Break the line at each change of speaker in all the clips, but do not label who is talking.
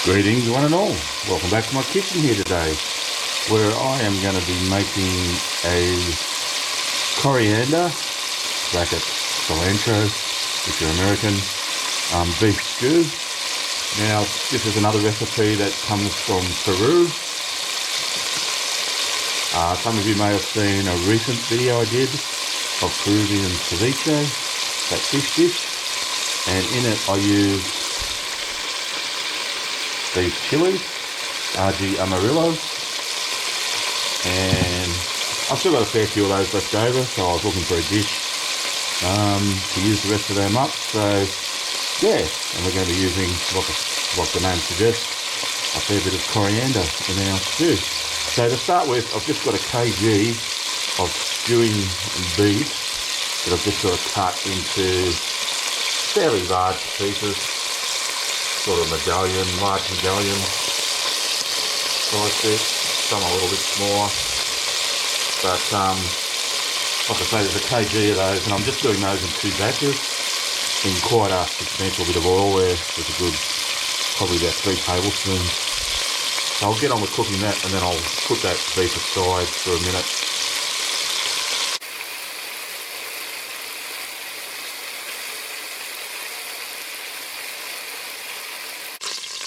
Greetings one and all, welcome back to my kitchen here today, where I am going to be making a coriander, bracket cilantro if you're American, beef stew. Now this is another recipe that comes from Peru. Some of you may have seen a recent video I did of Peruvian ceviche, that fish dish, and in it I used these chilies, RG Amarillo, and I've still got a fair few of those left over, so I was looking for a dish to use the rest of them up. So yeah, and we're going to be using, like the name suggests, a fair bit of coriander in our stew. So to start with, I've just got a kg of stewing beef that I've just sort of cut into fairly large pieces, sort of medallion, large medallion size bit, some a little bit smaller, but like I say, there's a kg of those, and I'm just doing those in 2 batches in quite a substantial bit of oil there. There's a good, probably about 3 tablespoons. So I'll get on with cooking that, and then I'll put that beef aside for a minute.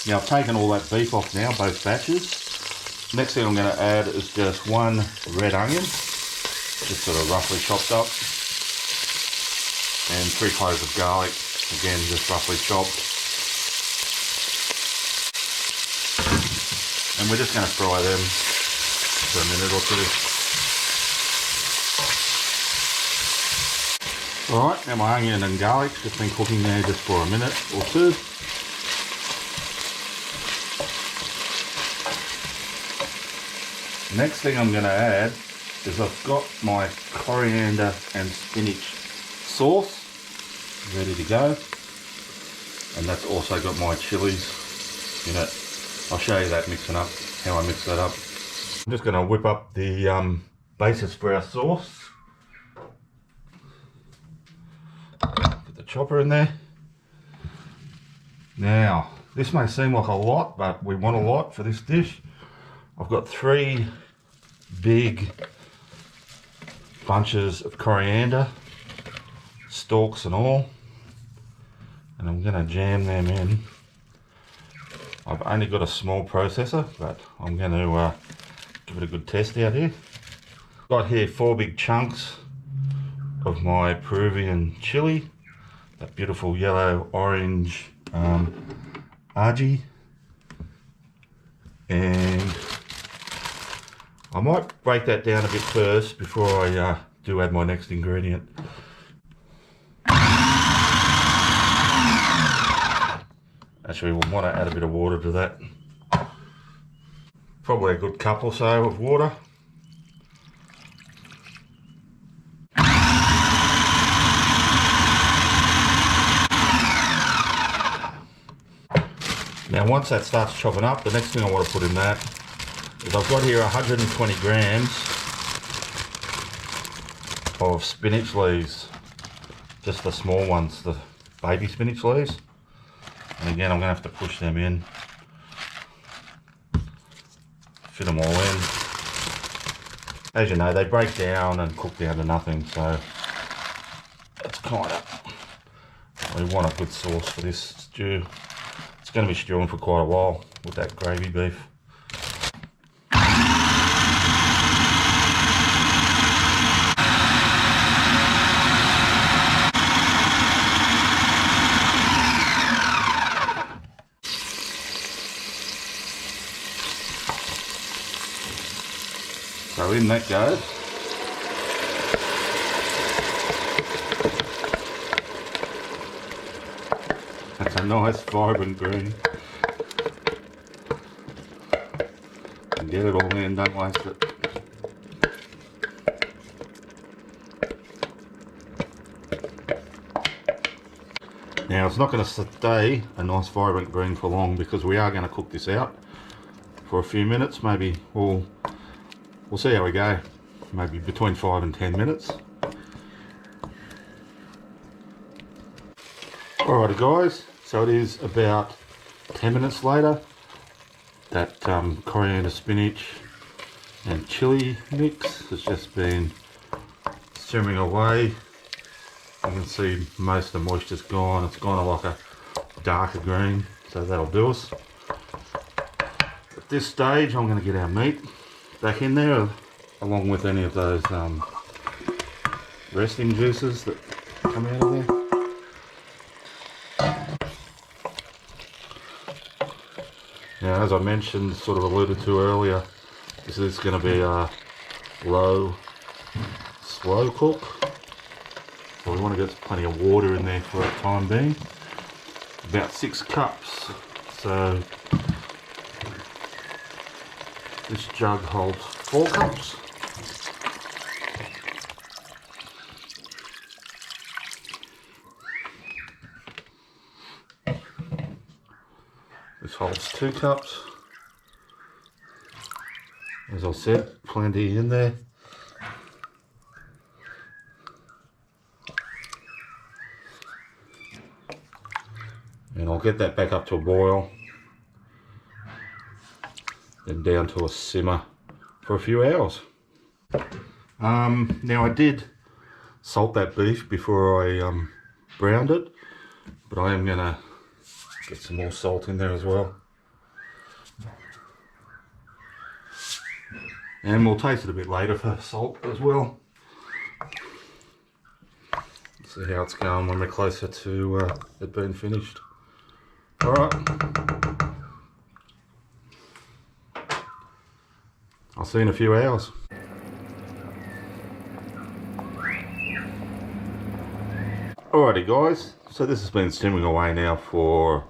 Now I've taken all that beef off now, both batches. Next thing I'm going to add is just 1 red onion, just sort of roughly chopped up, and 3 cloves of garlic, again just roughly chopped. And we're just going to fry them for a minute or 2. Alright, now my onion and garlic's just been cooking there just for a minute or 2. Next thing I'm going to add is I've got my coriander and spinach sauce ready to go, and that's also got my chilies in it. I'll show you that mixing up, how I mix that up. I'm just going to whip up the basis for our sauce. Put the chopper in there. Now this may seem like a lot, but we want a lot for this dish. I've got 3 big bunches of coriander, stalks and all, and I'm going to jam them in. I've only got a small processor, but I'm going to give it a good test out here. Got here 4 big chunks of my Peruvian chili, that beautiful yellow orange RG, and I might break that down a bit first before I do add my next ingredient. Actually, we'll want to add a bit of water to that. Probably a good cup or so of water. Now once that starts chopping up, the next thing I want to put in that is I've got here 120 grams of spinach leaves, just the small ones, the baby spinach leaves. And again, I'm going to have to push them in, fit them all in. As you know, they break down and cook down to nothing, so that's kind of, we want a good sauce for this stew. It's going to be stewing for quite a while with that gravy beef. So in that goes. That's a nice vibrant green. And get it all in, don't waste it. Now it's not going to stay a nice vibrant green for long, because we are going to cook this out for a few minutes. Maybe we'll see how we go. Maybe between 5 and 10 minutes. Alrighty guys, so it is about 10 minutes later. that coriander, spinach and chili mix has just been simmering away. You can see most of the moisture's gone. It's gone like a darker green, so that'll do us. At this stage I'm going to get our meat back in there along with any of those resting juices that come out of there. Now, as I mentioned, sort of alluded to earlier, this is going to be a low, slow cook. So we want to get plenty of water in there for the time being. About 6 cups. So this jug holds 4 cups. This holds 2 cups. As I said, plenty in there. And I'll get that back up to a boil, then down to a simmer for a few hours. Now I did salt that beef before I browned it, but I am gonna get some more salt in there as well. And we'll taste it a bit later for salt as well. See how it's going when we're closer to it being finished. Alright, I'll see you in a few hours. Alrighty guys, so this has been simmering away now for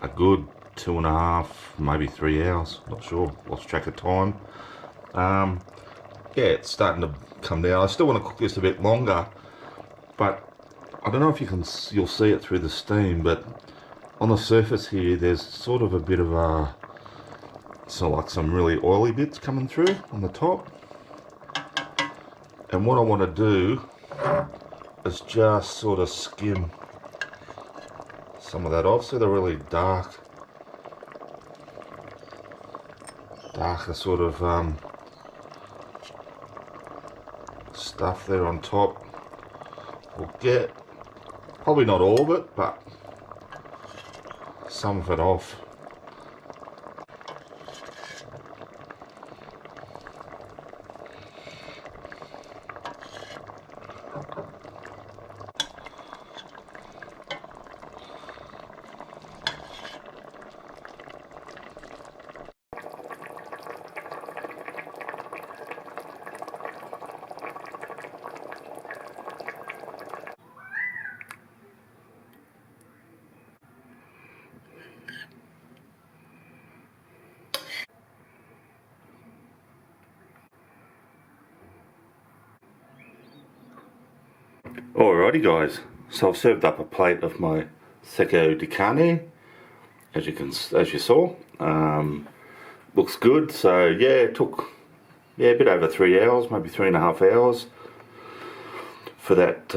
a good 2.5, maybe 3 hours, not sure, lost track of time. Yeah, it's starting to come down. I still want to cook this a bit longer, but I don't know if you'll see it through the steam, but on the surface here there's sort of a bit of a, like some really oily bits coming through on the top. And what I want to do is just sort of skim some of that off. So they're really darker sort of stuff there on top. We'll get probably not all of it, but some of it off. Alrighty guys, so I've served up a plate of my Seco de Carne, as you saw. Looks good. So yeah, it took a bit over 3 hours, maybe 3.5 hours for that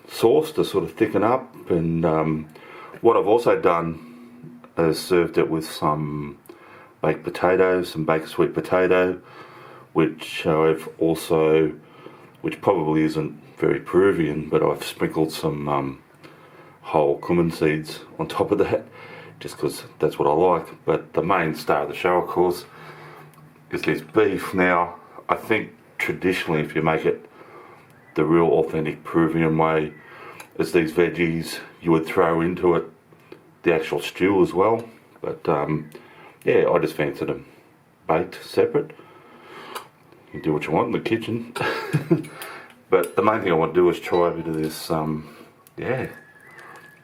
sauce to sort of thicken up. And what I've also done is served it with some baked potatoes, some baked sweet potato, which probably isn't very Peruvian, but I've sprinkled some whole cumin seeds on top of that, just because that's what I like. But the main star of the show, of course, is this beef. Now, I think traditionally, if you make it the real authentic Peruvian way, is these veggies you would throw into it, the actual stew as well. But yeah, I just fancied them baked separate. You can do what you want in the kitchen. But the main thing I want to do is try a bit of this, yeah,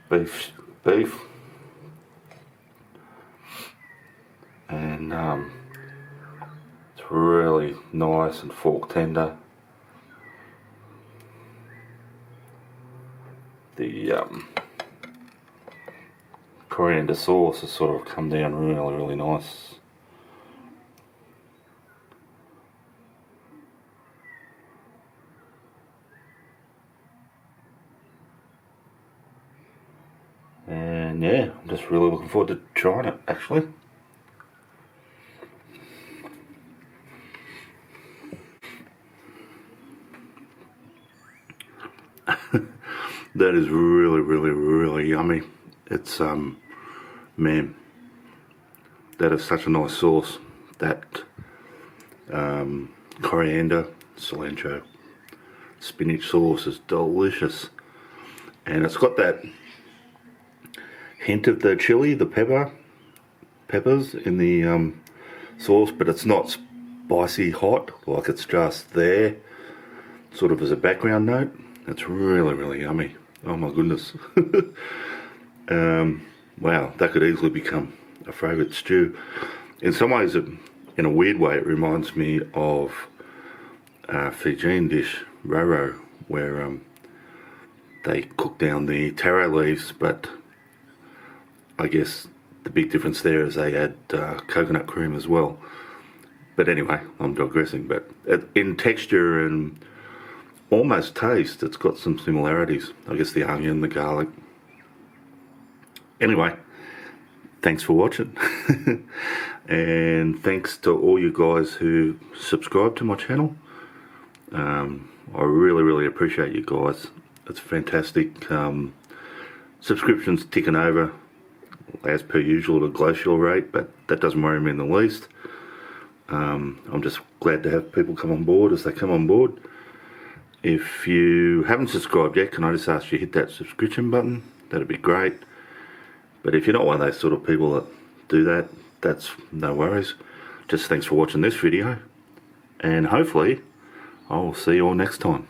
beef, and it's really nice and fork tender. The coriander sauce has sort of come down really nice. And yeah, I'm just really looking forward to trying it, actually. That is really, really, really yummy. It's, man, that is such a nice sauce. That coriander, cilantro, spinach sauce is delicious. And it's got that hint of the chili, the peppers in the sauce, but it's not spicy hot, like it's just there, sort of as a background note. It's really, really yummy. Oh my goodness. Wow, that could easily become a favourite stew. In some ways, in a weird way, it reminds me of a Fijian dish, roro, where they cook down the taro leaves, but I guess the big difference there is they add coconut cream as well. But anyway, I'm digressing. But in texture and almost taste, it's got some similarities. I guess the onion, the garlic. Anyway, thanks for watching. And thanks to all you guys who subscribe to my channel. I really, really appreciate you guys. It's fantastic. Subscriptions ticking over as per usual at a glacial rate, but that doesn't worry me in the least. I'm just glad to have people come on board as they come on board. If you haven't subscribed yet, can I just ask you hit that subscription button? That'd be great. But if you're not one of those sort of people that do that, that's no worries. Just thanks for watching this video, and hopefully I will see you all next time.